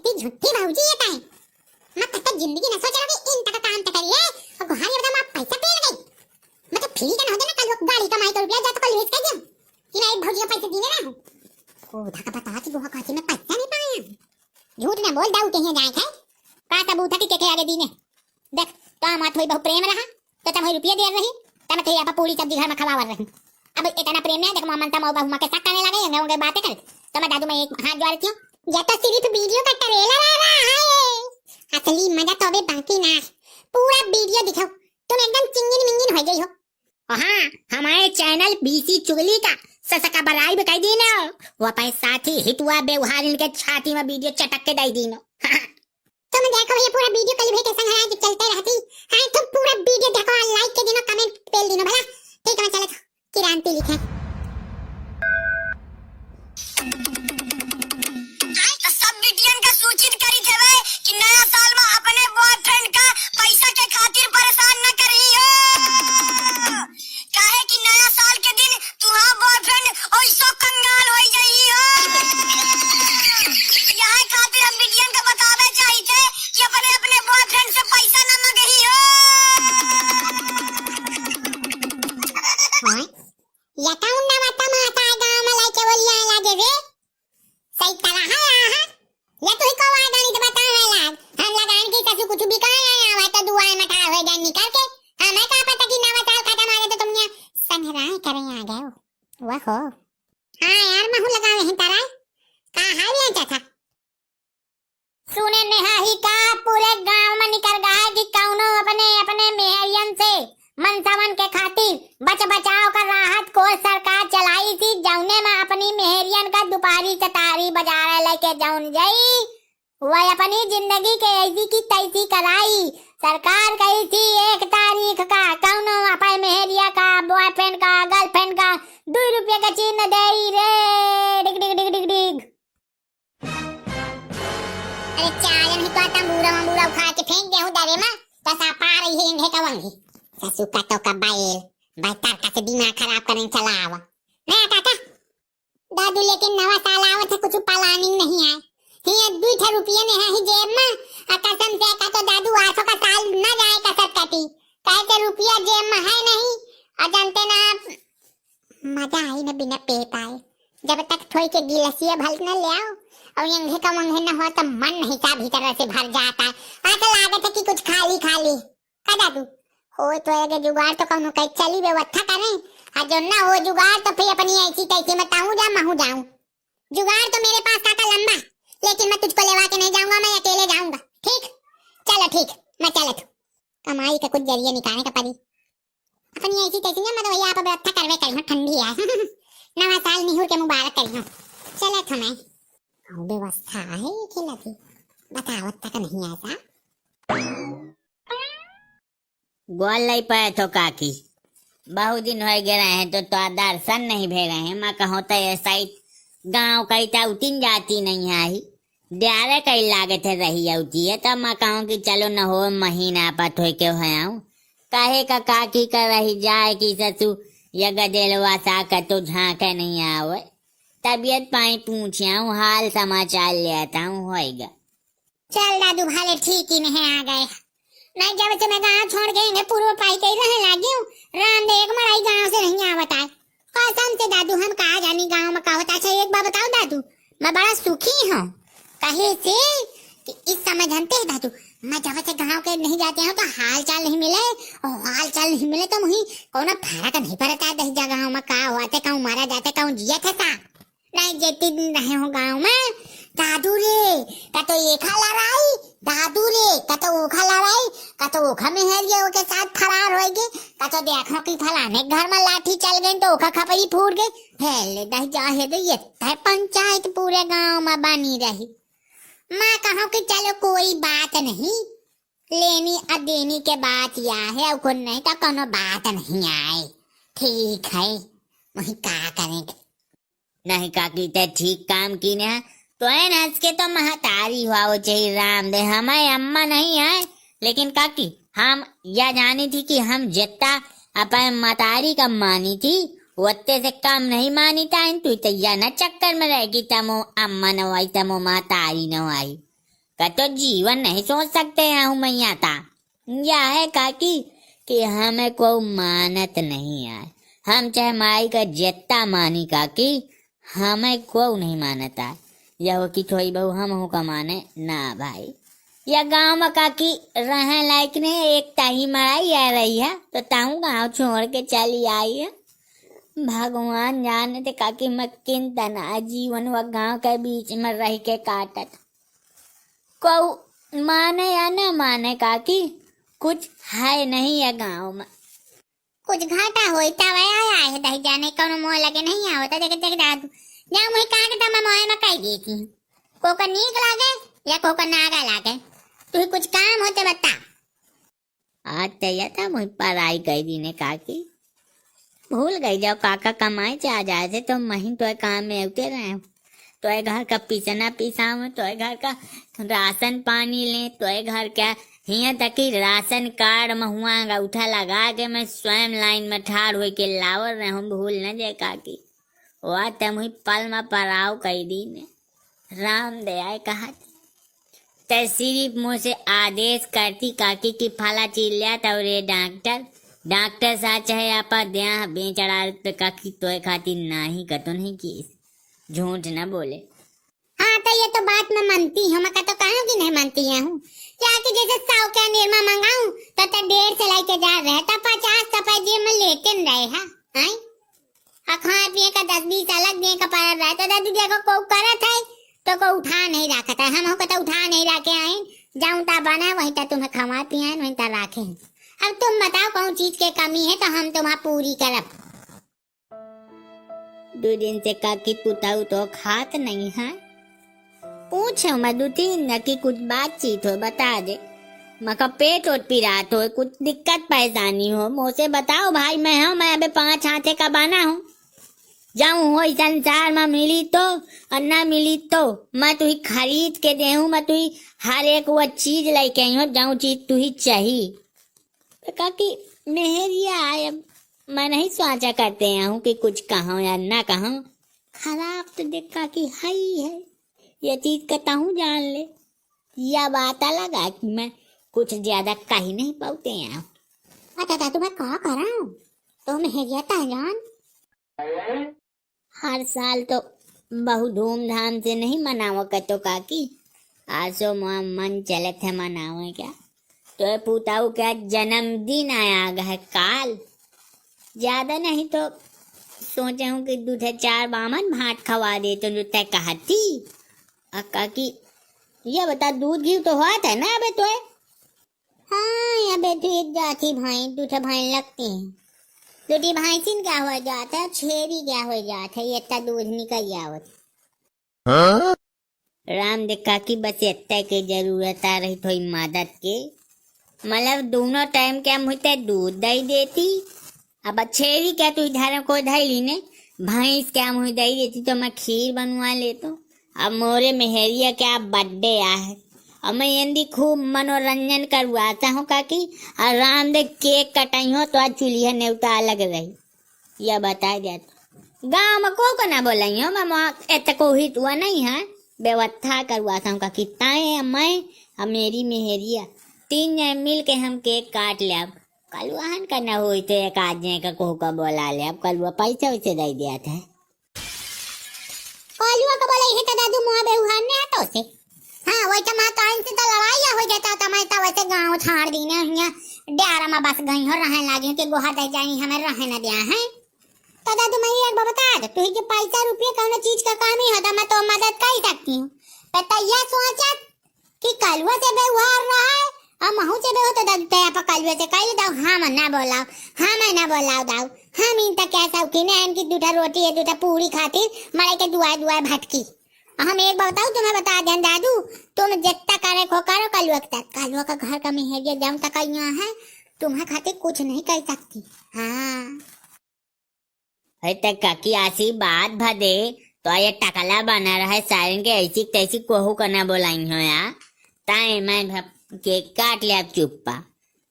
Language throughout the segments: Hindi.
झूठी झूठी भाऊजी येत आहे। मग तक जिंदगी न सोच रहा इन तक काम तक करिए और गुहार ये बता आप पैसा पेल गई मतलब फ्री का न होता ना कल गाड़ी कमाई तो रुपया जाता कल भेज कर कि मैं भौजी का पैसे देने ना हो ओ धक्का पता कि गुहा काची में पैसा नहीं पाया झूठ न बोल दाऊ कहीं जाए है का सबूत है कि के आगे दीने देख तो मत होई बहु प्रेम रहा तो तम रुपया दे रही तम थे आप पूरी सब्जी घर में खवावर रही अब इतना प्रेम है देख ममता मौ बहु के साथ करने लगे होंगे बातें कर तो मैं दादू में एक हाथ जोड़ क्यों या तो सिर्फ वीडियो का ट्रेलर आ रहा है असली मजा तो अबे बाकी ना पूरा वीडियो दिखाओ तुम एकदम चिंगिन मिंगिन हो गई हो हाँ हमारे चैनल बीसी चुगली का ससका बराई भी कह दी ना वो अपने साथी हितुआ व्यवहार इनके छाती में वीडियो चटक के दे दी ना तुम देखो ये पूरा वीडियो कल भी कैसा है जो चलते रहती हां तुम पूरा वीडियो देखो और लाइक के दिनो कमेंट पेल दिनो भला ठीक है चलो क्रांति लिखे सब बिटियन का सूचित करी थे वे कि नया साल में अपने बॉयफ्रेंड का पैसा के खातिर परेशान न करियो काहे कि नया साल के दिन तुम्हारा बॉयफ्रेंड ओइसो कंगाल हो जाइयो यही खातिर हम बिटियन का बतावे चाहिए कि अपने अपने बॉयफ्रेंड से पैसा न मांगियो हां या काउन ना माता माता गांव में लाके बोलिया लागे रे सही तरह है या तो ही को गानी तो बता है लाग हम लगान की कसु कुछ भी कहा आया तो दुआएं मटा हो जाए निकल के हमें क्या पता कि नवा साल खत्म आ गया तो तुमने संहराए करें आ गए हो वाह हो हां यार महू लगावे हैं तारा का हाल है चाचा सुने नेहा ही का पूरे गांव में निकल गया कि कौनो अपने अपने मेहरियन से मनसावन के खातिर बच बचाव का राहत को सरकार चलाई थी जौने में अपनी मेहरियन का दुपारी चतारी बाजार लेके जौन गई वह अपनी जिंदगी के ऐसी की तैसी कराई सरकार कही थी 1 तारीख का कौनो अपने मेहरिया का बॉयफ्रेंड का गर्लफ्रेंड का 2 रुपये का चिन्ह दे रे डिग डिग डिग डिग डिग अरे चालन ही तो तंबूरा उखा के फेंक दे हूं दरे में तसा पा रही है इन्हें कवंगी ससु का तो का बाइल का से दिमाग खराब करने चला आवा मैं काका दादू लेकिन नवा साल आवत है कुछ प्लानिंग नहीं है ये 2 रुपये ने है ही जेब में कसम से का तो दादू 800 का साल न जाए कसम कटी कैसे रुपया जेब में है नहीं और जानते ना मजा आई न बिना पे पाए जब तक थोड़ी के गिलासिया भल न ले आओ और यंगे का मंगे न हो तो मन नहीं सा भीतर से भर जाता है ऐसा लागत है कि कुछ खाली खाली का दादू हो तो ये जुगाड़ तो कौन कहीं चली व्यवस्था करें और जो ना हो जुगाड़ तो फिर अपनी ऐसी तैसी मैं ताऊं जा महू जाऊं जुगाड़ तो मेरे पास काका लंबा लेकिन मैं तुझको लेवा के नहीं जाऊंगा मैं अकेले जाऊंगा ठीक चलो ठीक मैं चलत कमाई का कुछ जरिए निकालने का पड़ी अपनी ऐसी तैसी ना मैं तो भैया आप व्यवस्था करवे करी ठंडी है नवा साल निहुर के मुबारक करी चलत हमें व्यवस्था है खिलाती बतावत तक नहीं ऐसा गोल लाई पाए तो काकी बहुत दिन हो गए हैं तो दर्शन नहीं भे गए हैं मैं कहो तो ऐसा ही गाँव कहीं तो उतिन जाती नहीं आई डायरे कहीं लागत है रही होती है तब मैं कहूँ कि चलो न हो महीना पत हो के आऊँ कहे का काकी कर रही जाए कि ससु या गदेलवा सा का तो झांके नहीं आवे तबीयत पाई पूछाऊँ हाल समाचार ले आता हूँ होएगा चल दादू भाले ठीक ही नहीं आ गए नहीं जब से मैं गांव छोड़ गए पूर्व पाई के रहे लागी हूँ राम देख मराई गांव से नहीं आवत है कसम से दादू हम कहा जानी गांव में का होता अच्छा एक बार बताओ दादू मैं बड़ा सुखी हूँ कहे से कि इस समय जानते हैं दादू मैं जब से गांव के नहीं जाते हैं तो हाल चाल नहीं मिले और हाल चाल नहीं मिले तो मुझे कौन फर्क नहीं पड़ता दस जगह में का हुआ थे कहूँ मारा जाते कहूँ जिया था नहीं जेती दिन रहे हो गाँव में दादू रे का तो ये खा लड़ाई दादू रे का तो वो खा लड़ाई का तो वो खा मेहरिया के साथ फरार हो गए का तो देखो कि फलाने घर में लाठी चल गई तो ओखा खपरी फूट गई हेले दह जाहे दे ये पंचायत पूरे गांव में बनी रही मैं कहूँ कि चलो कोई बात नहीं लेनी और देनी के बात या है और नहीं तो कोनो बात नहीं आए ठीक है वही क्या करेंगे नहीं काकी ते ठीक काम की ने तो है ना के तो महतारी हुआ वो चाहिए राम दे हमारे अम्मा नहीं आए लेकिन काकी हम यह जानी थी कि हम जितना अपन मतारी का मानी थी वत्ते से कम नहीं मानी था तू तो यह न चक्कर में रहेगी तमो अम्मा न आई तमो मतारी न आई का तो जीवन नहीं सोच सकते हैं हूँ मैया था। यह है काकी कि हमें को मानत नहीं आए, हम चाहे माई का जितना मानी काकी हमें को नहीं मानता। यह हो कि थोड़ी बहु हम हो का माने ना भाई। या गांव में काकी रहे लायक नहीं, एक ताही मराई आ रही है तो ताऊ गांव छोड़ के चली आई है। भगवान जाने थे काकी मैं किन तना जीवन व गांव के बीच में रह के काटत। को माने या न माने काकी कुछ है नहीं है गांव में। कुछ घाटा होता वह आया है दही जाने कौन मोह लगे नहीं आवता देख देख दादू जाऊँ मैं कहा के तमा मोह में कही दी थी को का नीक लागे या को का नागा लागे तू कुछ काम होते बता। आज तैयार था मुझ पढ़ाई गई दी ने काकी भूल गई जाओ काका कमाए जा जाए थे तो महीन तो काम में उते रहे तो घर का पिसना पिसाव तो घर का राशन पानी ले तो घर का यहाँ तक कि राशन कार्ड में हुआ उठा लगा के मैं स्वयं लाइन में ठाड़ हो के लावर रहे हूँ भूल न जाए काकी। वह तम हुई पल में पराव कई दी ने राम दया कहा ते सिर्फ मुझसे आदेश करती काकी की फला चिल्ला तो रे डॉक्टर सा चाहे आपा दया बेचड़ा तो काकी तो खाती नहीं कतो नहीं की झूठ न बोले। हाँ तो ये तो बात मैं मानती हूँ मैं तो कहूँ कि नहीं मानती हूँ क्या कि जैसे 100 का निरमा मंगाऊं तो 1.5 से लाई के जा रहे तो 50 रुपए जे में लेते न रहे हैं खाए पिए का 10-20 अलग दे का पार रहा तो दादी देखो को करत है तो को उठा नहीं रखा था हम हो तो उठा नहीं रखे आए जाऊं ता बना वही ता तुम्हें खवा पिया वही ता रखे। अब तुम बताओ कौन चीज के कमी है तो हम तुम्हारा पूरी करब। 2 दिन से काकी पुताऊ तो खात नहीं है। पूछो मैं 2-3 की कुछ बातचीत हो बता दे मका पेट और पिरात हो कुछ दिक्कत परेशानी हो मुझसे बताओ भाई मैं हूँ मैं अबे 5 हाथे का बना हूँ जाऊँ हो संसार में मिली तो और ना मिली तो मैं तुही खरीद के दे हूँ मैं तुही हर एक वो चीज लेके आई हूँ जाऊँ चीज तुही चाहिए तो काकी मेहरिया आए मैं नहीं सोचा करते हूँ कि कुछ कहूँ या ना कहूँ खराब तो देख काकी है ही है ये चीज कहता हूँ जान ले या बात लगा कि मैं कुछ ज्यादा कही नहीं पाते हैं। अच्छा तो मैं कहा करा तो मेहरिया ता जान हर साल तो बहु धूमधाम से नहीं मनाओ कतो काकी आसो मन चले थे मनाओ क्या तो पुताऊ क्या जन्मदिन आया है काल ज्यादा नहीं तो सोचे हूँ कि 2-4 बामन भात खवा दे तो तय कहती काकी ये बता दूध घी तो हुआ था ना अबे तो हाँ अबे दूध जाती भाई 2 भाई लगती है 2 भाई सिन क्या हो जाता है छेरी क्या हो जाता है ये इतना दूध निकल आवत। राम दे काकी बस इतना की जरूरत आ रही थोड़ी मदद के मतलब दोनों टाइम क्या मुझे दूध दे देती अब छेरी क्या तू इधर को धैली ने भैंस क्या मुझे दे देती तो मैं खीर बनवा लेता। अब मोरे मेहरिया क्या बर्थडे आ है और मैं यंदी खूब मनोरंजन करवाता हूँ काकी और राम दे केक कटाई हो तो आज चूल्हा नेवता अलग रही यह बता जाता गाँव में को ना बोलाई हो मैं एत को ही हुआ नहीं है व्यवस्था करवाता हूँ काकी ताए मैं और मेरी मेहरिया 3 जने मिल के हम केक काट ले। अब कलुआहन करना हो तो एक आदमी का कोह का बोला ले अब कलुआ पैसा वैसे दे दिया था कलुआ का बोला है तो दादू मुआ बेहुहान ने आतो से हाँ वही तो मां टाइम से तो लड़ाई हो जाता तो मैं तो वैसे गांव छाड़ दी ना यहाँ डेरा में बस गई हो रहने लगी कि गोहा दे जाई हमें रहने दिया है तो दादू मैं एक बार बता दे तू के पैसा रुपये कौन चीज का कमी हो तो मैं तो मदद कर सकती हूँ तो यह सोचा कि कलुआ से व्यवहार रहा है और महू से बेहो तो दादू तय आप कलुआ से कह दो हाँ मैं ना बोलाओ हाँ मैं ना बोलाओ दाऊ हम इन तक कैसा कि ना इनकी 2 रोटी है 2 पूरी खातिर मरे के दुआ भटकी। हम एक बार बताऊं तुम्हें बता दें दादू तुम जितना करे को करो कलुआ का घर का मेहरिया जम तक यहाँ है तुम्हें खातिर कुछ नहीं कर सकती। हाँ अरे तक काकी ऐसी बात भदे तो ये टकला बना रहा है सारन के ऐसी तैसी कोहू करना बोलाई हो यार ताए मैं केक काट लिया चुप्पा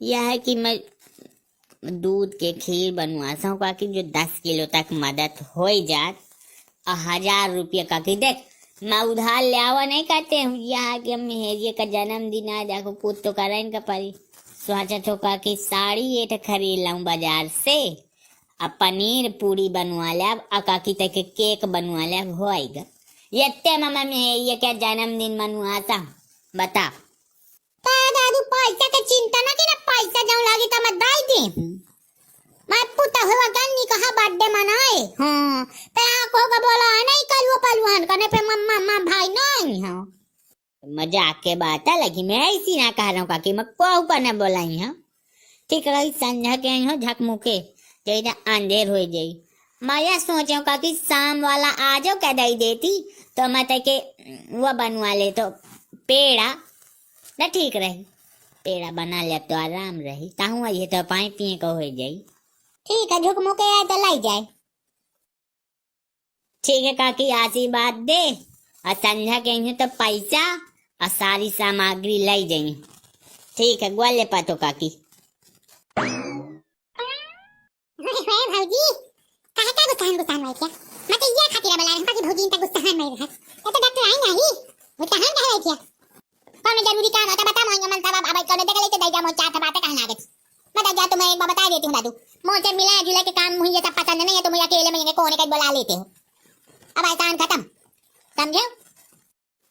यह है कि मैं दूध के खीर बनवाता हूँ काकी जो 10 किलो तक मदद हो जात 1000 रुपया काकी देख मैं उधार ले आवा नहीं करते हूँ यहाँ के मेहरिए का जन्मदिन आ जाको पूछ तो करा इनका परी सोचा तो का कि साड़ी एक खरीद लाऊं बाजार से अब पनीर पूरी बनवा ले अब अकाकी तक के केक बनवा ले अब हो आएगा ये मामा मेहरिए क्या जन्मदिन मनवाता बता दादू पैसा के चिंता ना की ना पैसा जाऊं लागी तो मैं दाई दे मैं पुता हुआ गन्नी कहा बर्थडे मनाए हां ते आको का बोला नहीं कलवा पलवान करने पे मम्मा भाई नहीं हो मजाक के बात है लगी मैं ऐसी ना कह रहा हूँ काकी मैं को ऊपर न बोलाई हूँ ठीक रही संझा के हो झकमुके जैसे अंधेर हो जाई मैं यह सोचा काकी शाम वाला आ जाओ क्या दई देती तो मैं के वो बनवा ले तो पेड़ा न ठीक रही पेड़ा बना ले तो आराम रही ताहू ये तो पानी पिए को हो जाई ठीक है झुकमुके आए तो लाई जाए ठीक है काकी आशीर्वाद दे और संझा के तो पैसा और सारी सामग्री लाई जाइए ठीक है ग्वाले पातो काकी भौजी काहे का गुस्सा मैं क्या मैं तो ये खातिर बोला रहा कि भौजी इनका गुस्सा नहीं रहा ये तो डॉक्टर आई नहीं वो कहां गए है क्या कौन जरूरी काम होता बता मोंगे मन साहब अब कौन देख ले तो दई जा मोचा था बातें कहना आगे मैं जा तो मैं एक बार बता देती हूं दादू मोचे मिला जुला के काम मुझे सब पसंद नहीं है तो मुझे अकेले में कोने का बुला लेते हो अब आसान खत्म समझो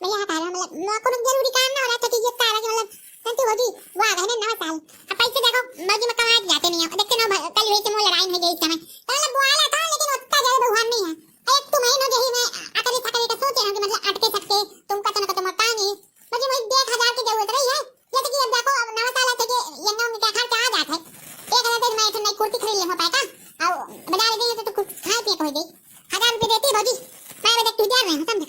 मैं यहाँ कह रहा मतलब मैं कोनो जरूरी काम ना हो रहा था कि ये तारा के मतलब संतु होगी वाह है ना 9 साल अब पैसे देखो मर्जी में कमा जाते नहीं हो देखते ना कल हुई थी मोल लड़ाई हो गई इस समय मतलब बुआला था लेकिन उतना ज्यादा भगवान नहीं है एक तुम ही ना जही में अकली सकली का सोचे ना कि मतलब अटके सकते तुम का तो मक्का नहीं मुझे वही 1000 की जरूरत रही है जैसे कि अब देखो अब 9 साल थे कि ये नौ में क्या खर्चा आ जाता है 1000 में एक नई कुर्ती खरीद ले हो पाएगा और बाजार गई तो कुछ खाए पिए को हो गई 1000 रुपए देती भौजी मैं देख तू दे रहे हो समझ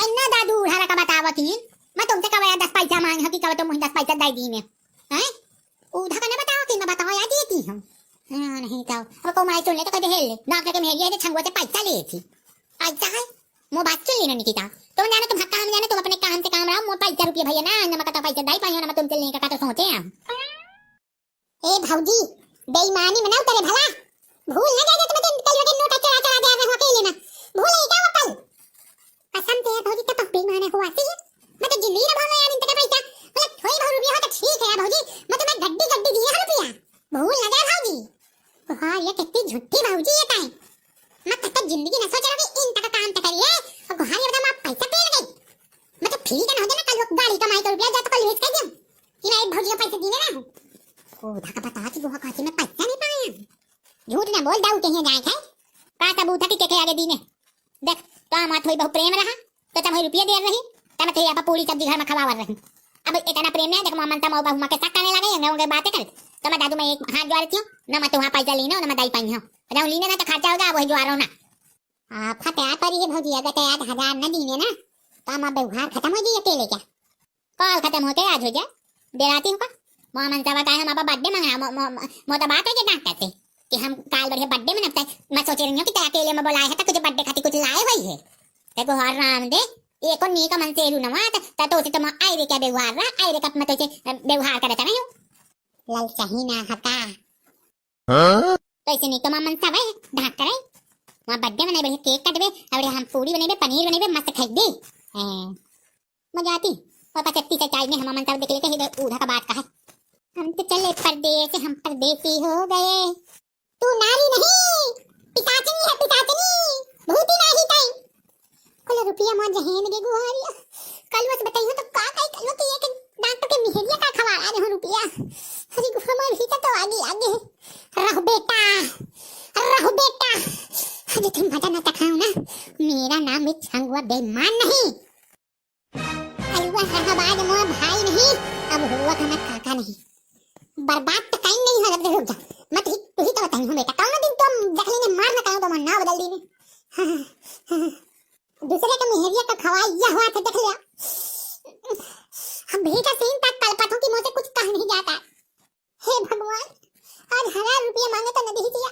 अन्ना दादू उधारा का बतावत ही मैं तुमसे कब 10 पैसा मांग हो कि कब तुम 10 पैसा दे दी में हैं उधार का नहीं बताओ कि मैं बताओ या देती हूं नहीं तो अब को माई सुन ले तो कदे हेल ले नाक के मेरी है छंगुआ से पैसा ले थी ऐसा है मो बात चल लेना निकिता तुम जाने तुम काम जाने तुम अपने काम से काम रहो मो पैसा रुपया भैया ना नमक का पैसा दई पाइयो ना तुम चलने का तो सोचे हम ए भौजी बेईमानी मना उतरे भला भूल ना जाए तुम कल के नोट चला चला दे रहे हो अकेले ना भूल ही क्या वो कल कसम से भौजी का बेईमाने हुआ थी मैं तो जिंदगी ना भूलना यार इनका पैसा मतलब थोड़ी बहुत रुपया हो तो ठीक है यार भौजी मैं तुम्हें गड्डी दिया है रुपया भूल ना जाए भौजी हां ये कितनी झूठी भौजी ये काहे मैं तक जिंदगी ना सोच रहा कि इन तक काम तक करिए और घर ये बता मैं पैसा पे लगे मैं तो फ्री का ना हो जाए ना कल वो गाड़ी कमाई तो रुपया जा तो कल वेच कर दूं कि मैं एक भौजी का पैसा देने ना हूं ओ धक्का बता कि वो खाती में पैसा नहीं पाया झूठ ना बोल डाउट ही जाए है का सबूत है के आगे दीने देख तो मत होई बहुत प्रेम रहा तो तब रुपया दे रही तब तो आप पूरी सब्जी घर में खवावर रही अब इतना प्रेम नहीं देख मामन तम बहु के साथ करने लगे होंगे बातें कर तो मैं दादू मैं एक हाथ जोड़ रही हूं ना मैं तो वहां पैसा लेना ना मैं दाई पाई हूं अरे लीने ना तो खर्चा होगा वही जो आ रहा हूं ना आप खतरा पर ये भौजी अगर तैयार 1000 न दीने ना तो हम व्यवहार खत्म हो जाए अकेले क्या कॉल खत्म होते आज हो जाए डराती हूं का मामन तब का हम आपका बर्थडे मंगा मो तो बात है कि डांटते थे कि हम काल बढ़िया बर्थडे मनाते मैं सोच रही हूं कि तेरा अकेले में बुलाया है तो कुछ बर्थडे खाती कुछ लाए हुई है देखो हर राम दे एको नी का मन से रू नवा तो से तुम आई रे क्या व्यवहार रा आई रे का मत से व्यवहार करता नहीं लल सही ना हटा तो ऐसे नहीं तो मन सब है ढाक करे वहां बर्थडे मनाए बढ़िया केक काटबे और हम पूरी बनेबे पनीर बनेबे मस्त खाई दे मजा आती पापा चट्टी से चाय में हम मन सब देख लेते हैं उधर का बात का है हम तो चले परदेस हम परदेसी हो गए तू नारी नहीं पिताचनी है पिताचनी भूती नहीं टाइम कल रुपया मां जहेन के गुहारिया कल बस बताइयो तो का काई कल के एक डॉक्टर के मिहरिया का खवा आ रहे रुपया हरी गुफा में भी तो आगे आगे रहो बेटा अरे तुम मजा ना तखाओ ना मेरा नाम एक छंगुआ बेईमान नहीं अलवा हरबाज मोर भाई नहीं अब हुआ खाना काका नहीं बर्बाद तो कहीं नहीं हो रुक जा मत ही तू ही तो बताई हो बेटा कौन दिन तुम जखले ने मार ना कहो तो मन ना बदल दी ने दूसरे का मेहरिया का खवाया हुआ था देख लिया हम भेजा सीन तक कलपतों की मुझे कुछ कह नहीं जाता हे भगवान आज 1000 रुपया मांगे तो नहीं दिया